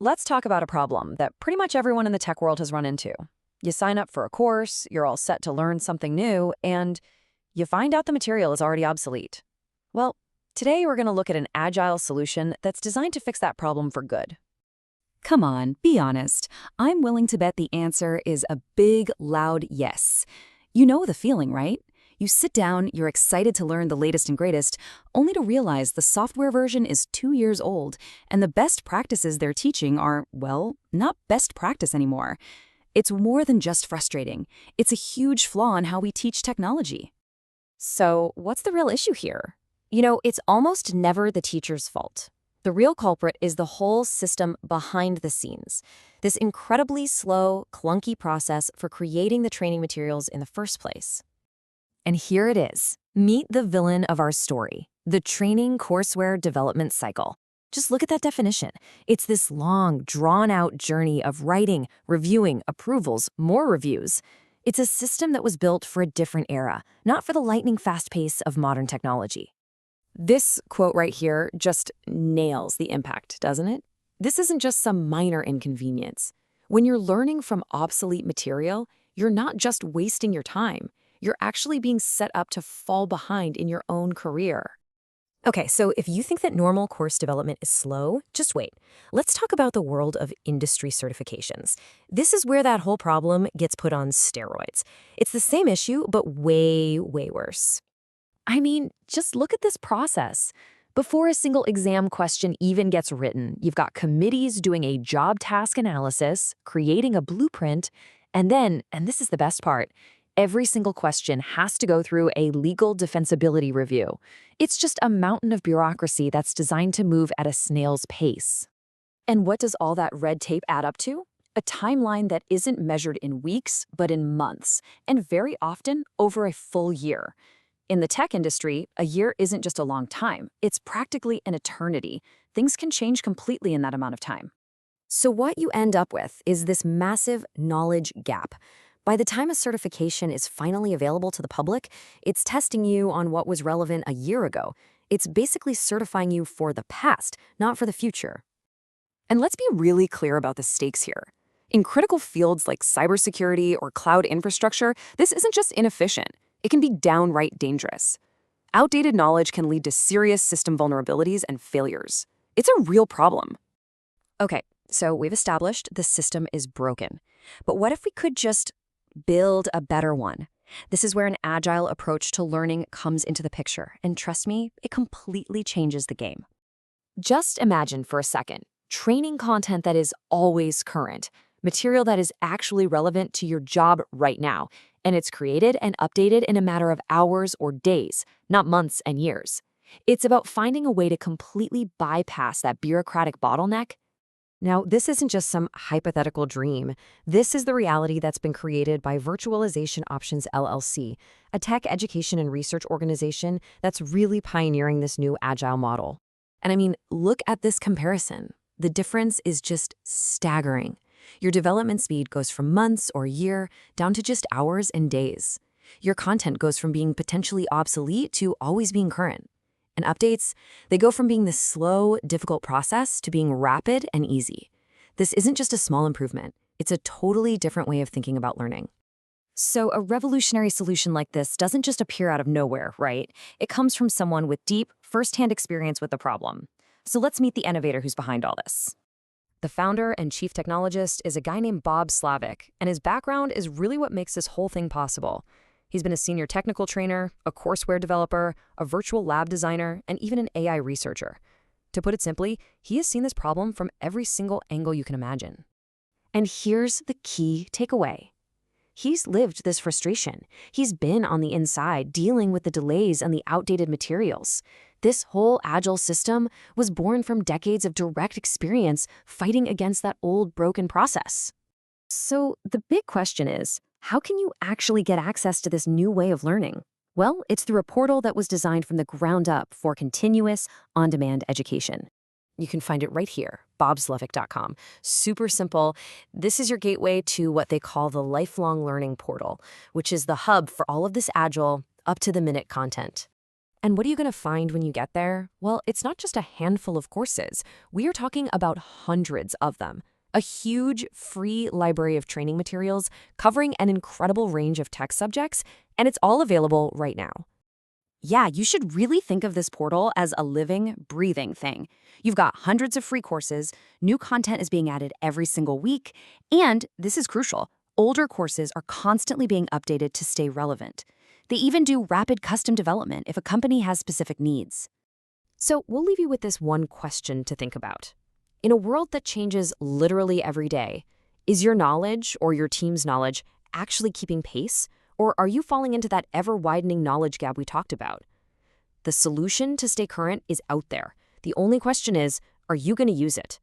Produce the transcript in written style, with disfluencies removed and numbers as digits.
Let's talk about a problem that pretty much everyone in the tech world has run into. You sign up for a course, you're all set to learn something new, and you find out the material is already obsolete. Well, today we're going to look at an agile solution that's designed to fix that problem for good. Come on, be honest. I'm willing to bet the answer is a big, loud yes. You know the feeling, right? You sit down, you're excited to learn the latest and greatest, only to realize the software version is 2 years old, and the best practices they're teaching are, well, not best practice anymore. It's more than just frustrating. It's a huge flaw in how we teach technology. So, what's the real issue here? It's almost never the teacher's fault. The real culprit is the whole system behind the scenes. This incredibly slow, clunky process for creating the training materials in the first place. And here it is. Meet the villain of our story, the training courseware development cycle. Just look at that definition. It's this long, drawn-out journey of writing, reviewing, approvals, more reviews. It's a system that was built for a different era, not for the lightning-fast pace of modern technology. This quote right here just nails the impact, doesn't it? This isn't just some minor inconvenience. When you're learning from obsolete material, you're not just wasting your time. You're actually being set up to fall behind in your own career. Okay, so if you think that normal course development is slow, just wait. Let's talk about the world of industry certifications. This is where that whole problem gets put on steroids. It's the same issue, but way, way worse. I mean, just look at this process. Before a single exam question even gets written, you've got committees doing a job task analysis, creating a blueprint, and then, and this is the best part, every single question has to go through a legal defensibility review. It's just a mountain of bureaucracy that's designed to move at a snail's pace. And what does all that red tape add up to? A timeline that isn't measured in weeks, but in months, and very often over a full year. In the tech industry, a year isn't just a long time. It's practically an eternity. Things can change completely in that amount of time. So what you end up with is this massive knowledge gap. By the time a certification is finally available to the public, it's testing you on what was relevant a year ago. It's basically certifying you for the past, not for the future. And let's be really clear about the stakes here. In critical fields like cybersecurity or cloud infrastructure, this isn't just inefficient. It can be downright dangerous. Outdated knowledge can lead to serious system vulnerabilities and failures. It's a real problem. Okay, so we've established the system is broken. But what if we could just build a better one? This is where an agile approach to learning comes into the picture, and trust me, it completely changes the game. Just imagine for a second, training content that is always current, material that is actually relevant to your job right now, and it's created and updated in a matter of hours or days, not months and years. It's about finding a way to completely bypass that bureaucratic bottleneck. Now, this isn't just some hypothetical dream. This is the reality that's been created by Virtualization Options LLC, a tech education and research organization that's really pioneering this new agile model. And I mean, look at this comparison. The difference is just staggering. Your development speed goes from months or a year down to just hours and days. Your content goes from being potentially obsolete to always being current. And updates, they go from being this slow, difficult process to being rapid and easy. This isn't just a small improvement. It's a totally different way of thinking about learning. So a revolutionary solution like this doesn't just appear out of nowhere, right? It comes from someone with deep, firsthand experience with the problem. So let's meet the innovator who's behind all this. The founder and chief technologist is a guy named Bob Slavic, and his background is really what makes this whole thing possible. He's been a senior technical trainer, a courseware developer, a virtual lab designer, and even an AI researcher. To put it simply, he has seen this problem from every single angle you can imagine. And here's the key takeaway. He's lived this frustration. He's been on the inside dealing with the delays and the outdated materials. This whole agile system was born from decades of direct experience fighting against that old broken process. So the big question is, how can you actually get access to this new way of learning? Well, it's through a portal that was designed from the ground up for continuous, on-demand education. You can find it right here, bobslavic.com. Super simple. This is your gateway to what they call the lifelong learning portal, which is the hub for all of this agile, up-to-the-minute content. And what are you going to find when you get there? Well, it's not just a handful of courses. We are talking about hundreds of them. A huge free library of training materials covering an incredible range of tech subjects, and it's all available right now. Yeah, you should really think of this portal as a living, breathing thing. You've got hundreds of free courses, new content is being added every single week, and this is crucial, older courses are constantly being updated to stay relevant. They even do rapid custom development if a company has specific needs. So we'll leave you with this one question to think about. In a world that changes literally every day, is your knowledge or your team's knowledge actually keeping pace? Or are you falling into that ever-widening knowledge gap we talked about? The solution to stay current is out there. The only question is, are you going to use it?